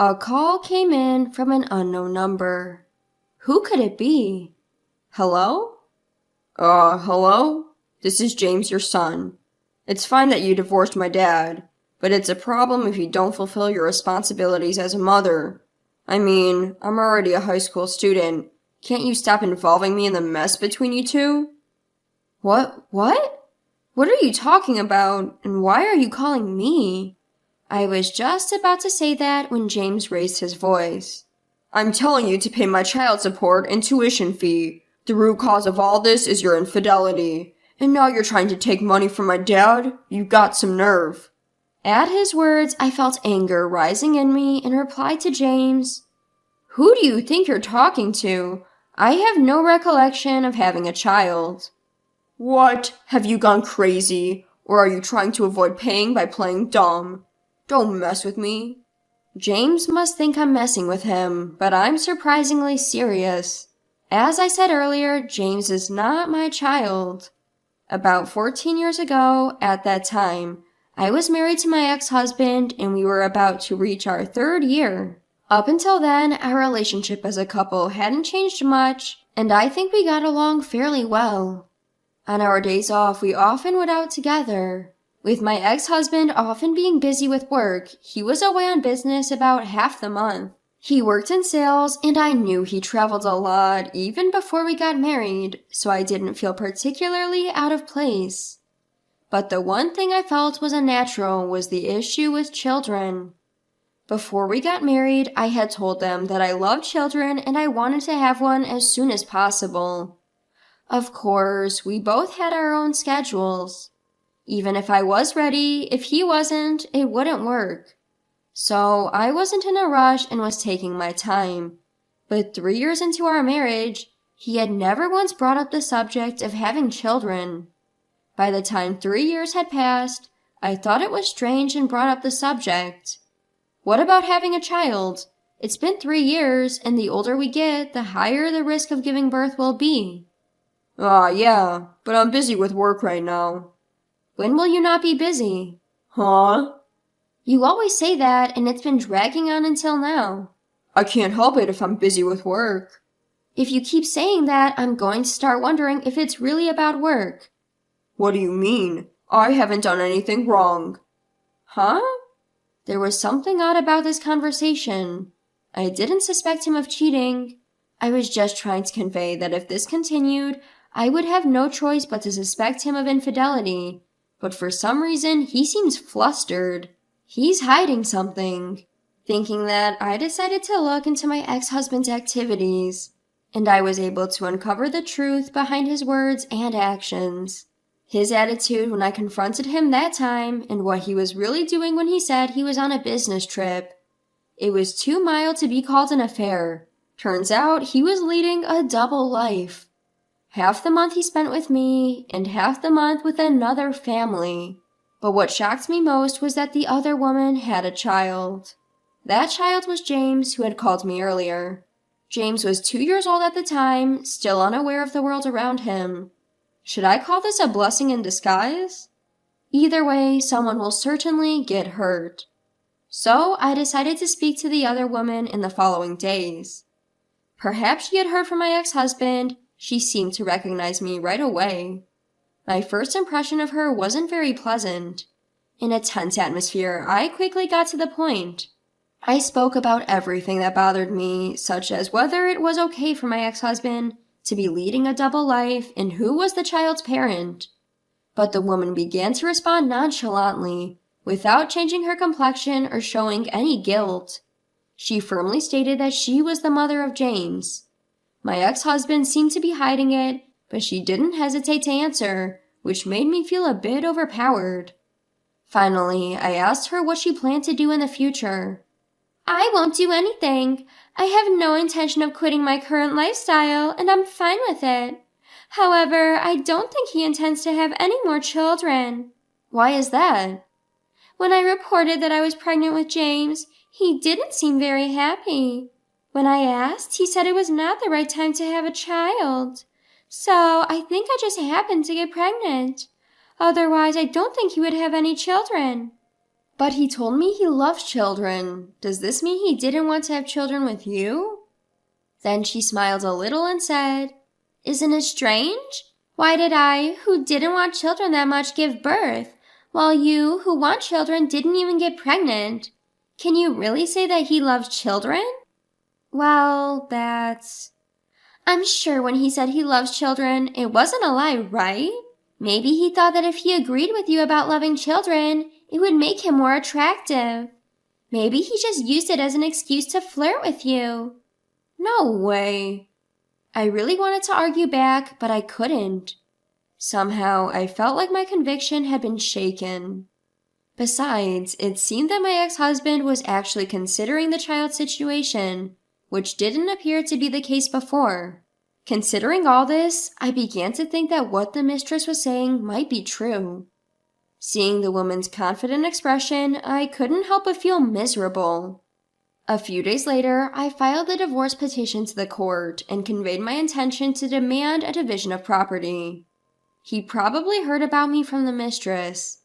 A call came in from an unknown number. Who could it be? Hello? Hello? This is James, your son. It's fine that you divorced my dad, but it's a problem if you don't fulfill your responsibilities as a mother. I mean, I'm already a high school student. Can't you stop involving me in the mess between you two? What? What are you talking about, and why are you calling me? I was just about to say that when James raised his voice. I'm telling you to pay my child support and tuition fee. The root cause of all this is your infidelity. And now you're trying to take money from my dad? You got some nerve. At his words, I felt anger rising in me and replied to James, Who do you think you're talking to? I have no recollection of having a child. What? Have you gone crazy? Or are you trying to avoid paying by playing dumb? Don't mess with me. James must think I'm messing with him, but I'm surprisingly serious. As I said earlier, James is not my child. About 14 years ago, at that time, I was married to my ex-husband and we were about to reach our 3rd year. Up until then, our relationship as a couple hadn't changed much, and I think we got along fairly well. On our days off, we often went out together. With my ex-husband often being busy with work, he was away on business about half the month. He worked in sales, and I knew he traveled a lot even before we got married, so I didn't feel particularly out of place. But the one thing I felt was unnatural was the issue with children. Before we got married, I had told them that I loved children and I wanted to have one as soon as possible. Of course, we both had our own schedules. Even if I was ready, if he wasn't, it wouldn't work. So I wasn't in a rush and was taking my time. But 3 years into our marriage, he had never once brought up the subject of having children. By the time 3 years had passed, I thought it was strange and brought up the subject. What about having a child? It's been 3 years, and the older we get, the higher the risk of giving birth will be. Yeah, but I'm busy with work right now. When will you not be busy? Huh? You always say that, and it's been dragging on until now. I can't help it if I'm busy with work. If you keep saying that, I'm going to start wondering if it's really about work. What do you mean? I haven't done anything wrong. Huh? There was something odd about this conversation. I didn't suspect him of cheating. I was just trying to convey that if this continued, I would have no choice but to suspect him of infidelity. But for some reason, he seems flustered. He's hiding something. Thinking that, I decided to look into my ex-husband's activities, and I was able to uncover the truth behind his words and actions. His attitude when I confronted him that time, and what he was really doing when he said he was on a business trip. It was too mild to be called an affair. Turns out he was leading a double life. Half the month he spent with me, and half the month with another family. But what shocked me most was that the other woman had a child. That child was James, who had called me earlier. James was 2 years old at the time, still unaware of the world around him. Should I call this a blessing in disguise? Either way, someone will certainly get hurt. So I decided to speak to the other woman in the following days. Perhaps she had heard from my ex-husband. She seemed to recognize me right away. My first impression of her wasn't very pleasant. In a tense atmosphere, I quickly got to the point. I spoke about everything that bothered me, such as whether it was okay for my ex-husband to be leading a double life and who was the child's parent. But the woman began to respond nonchalantly, without changing her complexion or showing any guilt. She firmly stated that she was the mother of James. My ex-husband seemed to be hiding it, but she didn't hesitate to answer, which made me feel a bit overpowered. Finally, I asked her what she planned to do in the future. I won't do anything. I have no intention of quitting my current lifestyle, and I'm fine with it. However, I don't think he intends to have any more children. Why is that? When I reported that I was pregnant with James, he didn't seem very happy. When I asked, he said it was not the right time to have a child. So I think I just happened to get pregnant. Otherwise, I don't think he would have any children. But he told me he loves children. Does this mean he didn't want to have children with you? Then she smiled a little and said, Isn't it strange? Why did I, who didn't want children that much, give birth, while you, who want children, didn't even get pregnant? Can you really say that he loves children? Well, I'm sure when he said he loves children, it wasn't a lie, right? Maybe he thought that if he agreed with you about loving children, it would make him more attractive. Maybe he just used it as an excuse to flirt with you. No way. I really wanted to argue back, but I couldn't. Somehow, I felt like my conviction had been shaken. Besides, it seemed that my ex-husband was actually considering the child situation, which didn't appear to be the case before. Considering all this, I began to think that what the mistress was saying might be true. Seeing the woman's confident expression, I couldn't help but feel miserable. A few days later, I filed a divorce petition to the court and conveyed my intention to demand a division of property. He probably heard about me from the mistress.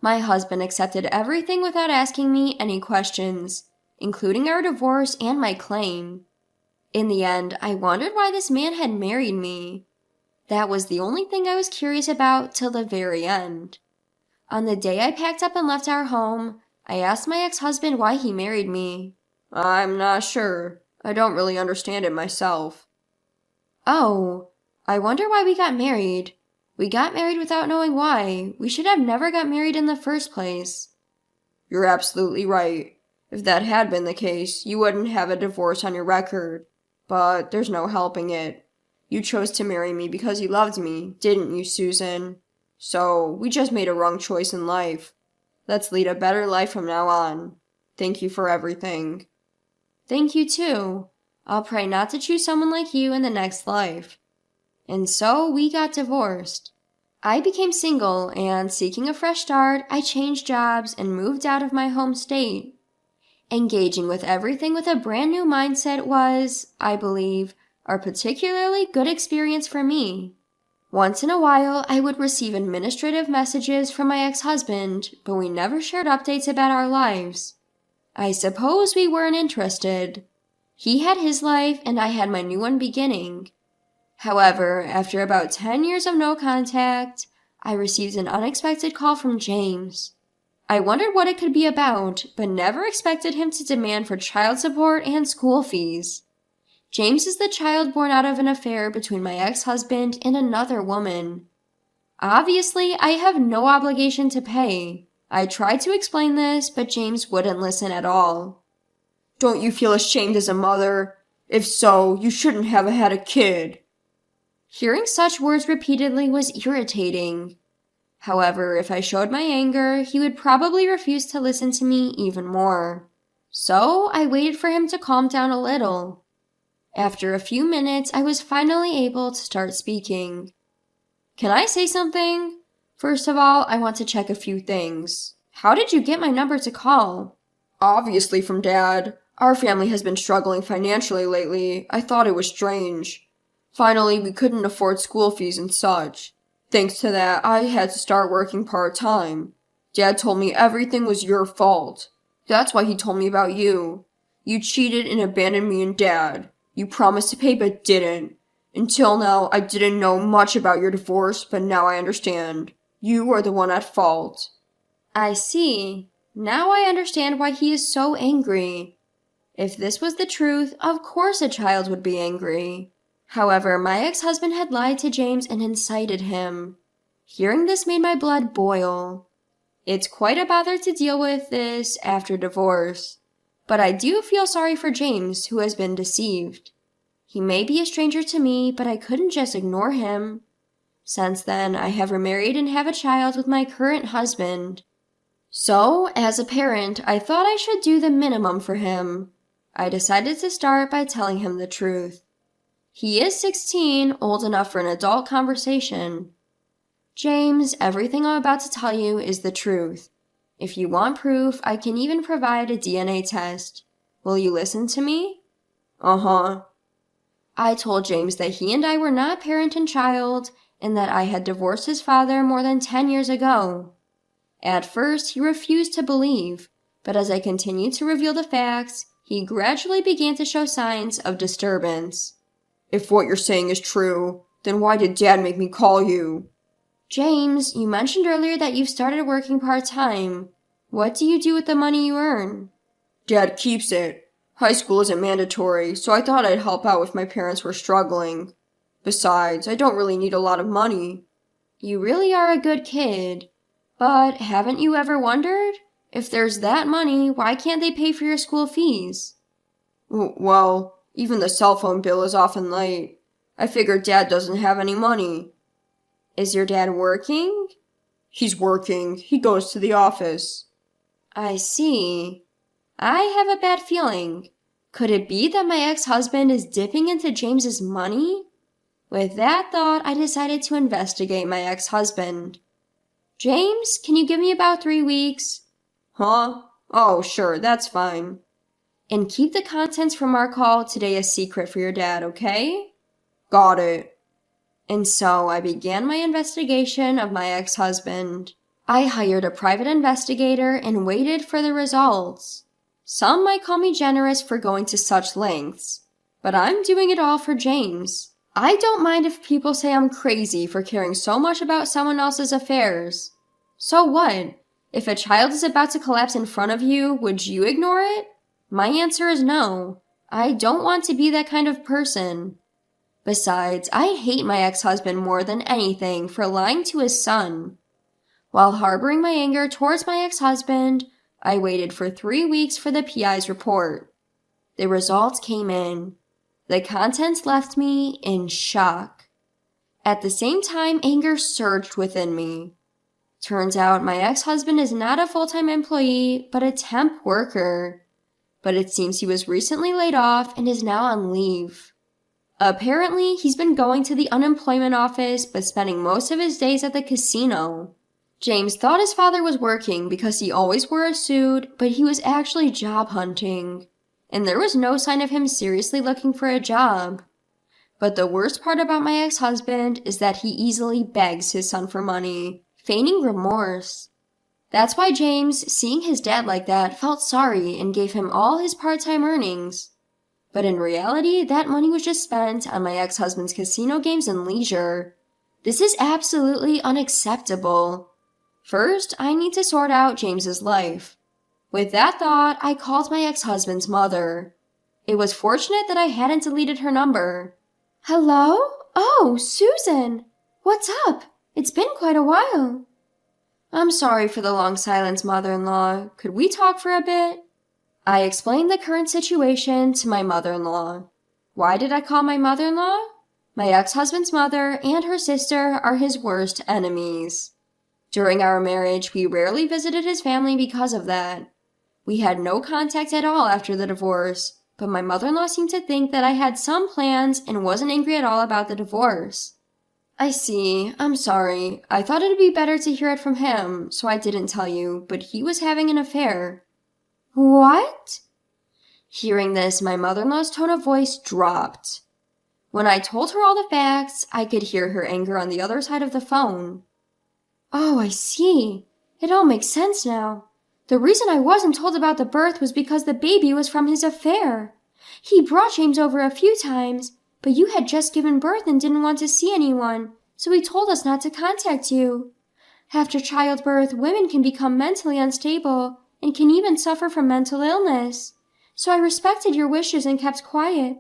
My husband accepted everything without asking me any questions, including our divorce and my claim. In the end, I wondered why this man had married me. That was the only thing I was curious about till the very end. On the day I packed up and left our home, I asked my ex-husband why he married me. I'm not sure. I don't really understand it myself. Oh, I wonder why we got married. We got married without knowing why. We should have never got married in the first place. You're absolutely right. If that had been the case, you wouldn't have a divorce on your record. But there's no helping it. You chose to marry me because you loved me, didn't you, Susan? So, we just made a wrong choice in life. Let's lead a better life from now on. Thank you for everything. Thank you too. I'll pray not to choose someone like you in the next life. And so we got divorced. I became single, and seeking a fresh start, I changed jobs and moved out of my home state. Engaging with everything with a brand new mindset was, I believe, a particularly good experience for me. Once in a while, I would receive administrative messages from my ex-husband, but we never shared updates about our lives. I suppose we weren't interested. He had his life, and I had my new one beginning. However, after about 10 years of no contact, I received an unexpected call from James. I wondered what it could be about, but never expected him to demand for child support and school fees. James is the child born out of an affair between my ex-husband and another woman. Obviously, I have no obligation to pay. I tried to explain this, but James wouldn't listen at all. Don't you feel ashamed as a mother? If so, you shouldn't have had a kid. Hearing such words repeatedly was irritating. However, if I showed my anger, he would probably refuse to listen to me even more. So I waited for him to calm down a little. After a few minutes, I was finally able to start speaking. Can I say something? First of all, I want to check a few things. How did you get my number to call? Obviously from Dad. Our family has been struggling financially lately. I thought it was strange. Finally, we couldn't afford school fees and such. Thanks to that, I had to start working part-time. Dad told me everything was your fault. That's why he told me about you. You cheated and abandoned me and Dad. You promised to pay but didn't. Until now, I didn't know much about your divorce, but now I understand. You are the one at fault. I see. Now I understand why he is so angry. If this was the truth, of course a child would be angry. However, my ex-husband had lied to James and incited him. Hearing this made my blood boil. It's quite a bother to deal with this after divorce. But I do feel sorry for James, who has been deceived. He may be a stranger to me, but I couldn't just ignore him. Since then, I have remarried and have a child with my current husband. So, as a parent, I thought I should do the minimum for him. I decided to start by telling him the truth. He is 16, old enough for an adult conversation. James, everything I'm about to tell you is the truth. If you want proof, I can even provide a DNA test. Will you listen to me? Uh-huh. I told James that he and I were not parent and child, and that I had divorced his father more than 10 years ago. At first, he refused to believe, but as I continued to reveal the facts, he gradually began to show signs of disturbance. If what you're saying is true, then why did Dad make me call you? James, you mentioned earlier that you've started working part-time. What do you do with the money you earn? Dad keeps it. High school isn't mandatory, so I thought I'd help out if my parents were struggling. Besides, I don't really need a lot of money. You really are a good kid. But haven't you ever wondered? If there's that money, why can't they pay for your school fees? Well, even the cell phone bill is often late. I figured Dad doesn't have any money. Is your dad working? He's working. He goes to the office. I see. I have a bad feeling. Could it be that my ex-husband is dipping into James's money? With that thought, I decided to investigate my ex-husband. James, can you give me about 3 weeks? Huh? Oh, sure, that's fine. And keep the contents from our call today a secret for your dad, okay? Got it. And so I began my investigation of my ex-husband. I hired a private investigator and waited for the results. Some might call me generous for going to such lengths, but I'm doing it all for James. I don't mind if people say I'm crazy for caring so much about someone else's affairs. So what? If a child is about to collapse in front of you, would you ignore it? My answer is no. I don't want to be that kind of person. Besides, I hate my ex-husband more than anything for lying to his son. While harboring my anger towards my ex-husband, I waited for 3 weeks for the PI's report. The results came in. The contents left me in shock. At the same time, anger surged within me. Turns out my ex-husband is not a full-time employee, but a temp worker. But it seems he was recently laid off and is now on leave. Apparently, he's been going to the unemployment office but spending most of his days at the casino. James thought his father was working because he always wore a suit, but he was actually job hunting. And there was no sign of him seriously looking for a job. But the worst part about my ex-husband is that he easily begs his son for money, feigning remorse. That's why James, seeing his dad like that, felt sorry and gave him all his part-time earnings. But in reality, that money was just spent on my ex-husband's casino games and leisure. This is absolutely unacceptable. First, I need to sort out James's life. With that thought, I called my ex-husband's mother. It was fortunate that I hadn't deleted her number. Hello? Oh, Susan! What's up? It's been quite a while. I'm sorry for the long silence, mother-in-law. Could we talk for a bit? I explained the current situation to my mother-in-law. Why did I call my mother-in-law? My ex-husband's mother and her sister are his worst enemies. During our marriage, we rarely visited his family because of that. We had no contact at all after the divorce, but my mother-in-law seemed to think that I had some plans and wasn't angry at all about the divorce. I see. I'm sorry. I thought it'd be better to hear it from him, so I didn't tell you, but he was having an affair. What? Hearing this, my mother-in-law's tone of voice dropped. When I told her all the facts, I could hear her anger on the other side of the phone. Oh, I see. It all makes sense now. The reason I wasn't told about the birth was because the baby was from his affair. He brought James over a few times, but you had just given birth and didn't want to see anyone, so he told us not to contact you. After childbirth, women can become mentally unstable and can even suffer from mental illness. So I respected your wishes and kept quiet.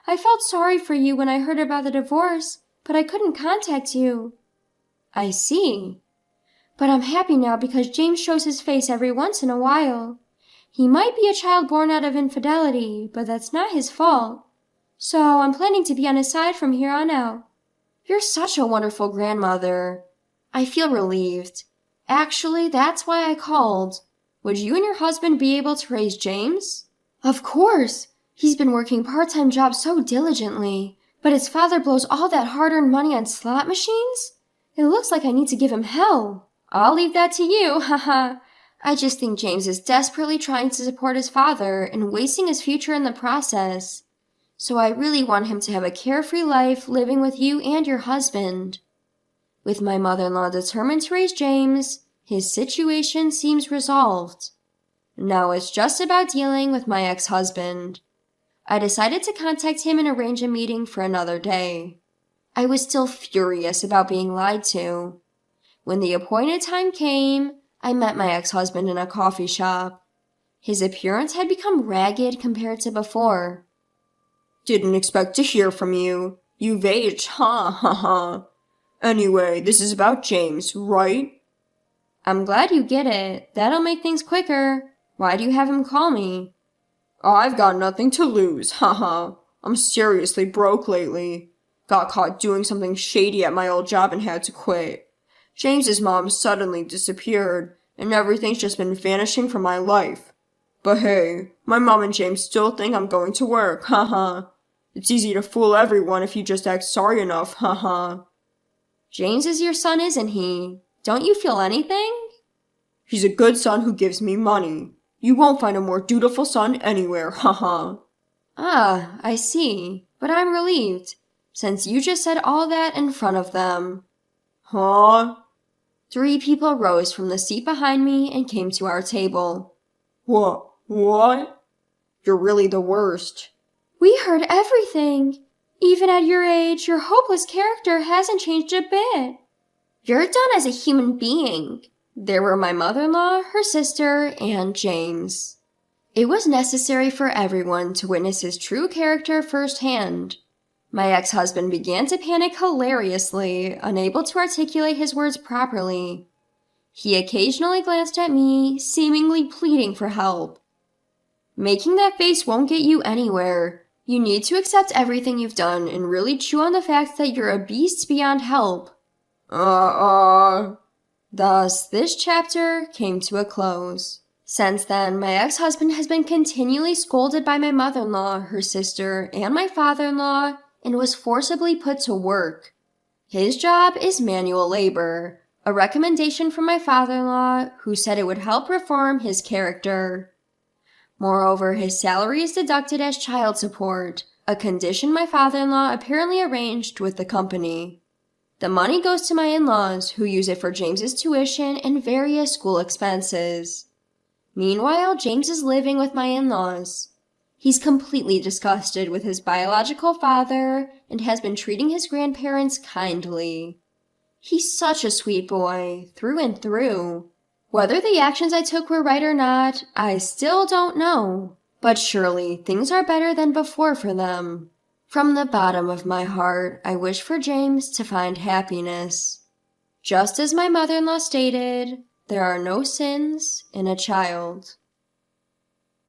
I felt sorry for you when I heard about the divorce, but I couldn't contact you. I see. But I'm happy now because James shows his face every once in a while. He might be a child born out of infidelity, but that's not his fault. So I'm planning to be on his side from here on out. You're such a wonderful grandmother. I feel relieved. Actually, that's why I called. Would you and your husband be able to raise James? Of course. He's been working part-time jobs so diligently, but his father blows all that hard-earned money on slot machines? It looks like I need to give him hell. I'll leave that to you, haha. I just think James is desperately trying to support his father and wasting his future in the process. So I really want him to have a carefree life living with you and your husband. With my mother-in-law determined to raise James, His situation seems resolved. Now it's just about dealing with my ex-husband. I decided to contact him and arrange a meeting for another day. I was still furious about being lied to. When the appointed time came, I met my ex-husband in a coffee shop. His appearance had become ragged compared to before. Didn't expect to hear from you. You've aged, ha ha ha. Anyway, this is about James, right? I'm glad you get it. That'll make things quicker. Why do you have him call me? I've got nothing to lose, haha. I'm seriously broke lately. Got caught doing something shady at my old job and had to quit. James's mom suddenly disappeared, and everything's just been vanishing from my life. But hey, my mom and James still think I'm going to work, haha. It's easy to fool everyone if you just act sorry enough, haha. James is your son, isn't he? Don't you feel anything? He's a good son who gives me money. You won't find a more dutiful son anywhere, haha. Ah, I see. But I'm relieved, since you just said all that in front of them. Huh? 3 people rose from the seat behind me and came to our table. What? You're really the worst. We heard everything. Even at your age, your hopeless character hasn't changed a bit. You're done as a human being. There were my mother-in-law, her sister, and James. It was necessary for everyone to witness his true character firsthand. My ex-husband began to panic hilariously, unable to articulate his words properly. He occasionally glanced at me, seemingly pleading for help. Making that face won't get you anywhere. You need to accept everything you've done and really chew on the fact that you're a beast beyond help. Thus, this chapter came to a close. Since then, my ex-husband has been continually scolded by my mother-in-law, her sister, and my father-in-law, and was forcibly put to work. His job is manual labor, a recommendation from my father-in-law, who said it would help reform his character. Moreover, his salary is deducted as child support, a condition my father-in-law apparently arranged with the company. The money goes to my in-laws, who use it for James's tuition and various school expenses. Meanwhile, James is living with my in-laws. He's completely disgusted with his biological father and has been treating his grandparents kindly. He's such a sweet boy, through and through. Whether the actions I took were right or not, I still don't know. But surely things are better than before for them. From the bottom of my heart, I wish for James to find happiness. Just as my mother-in-law stated, there are no sins in a child.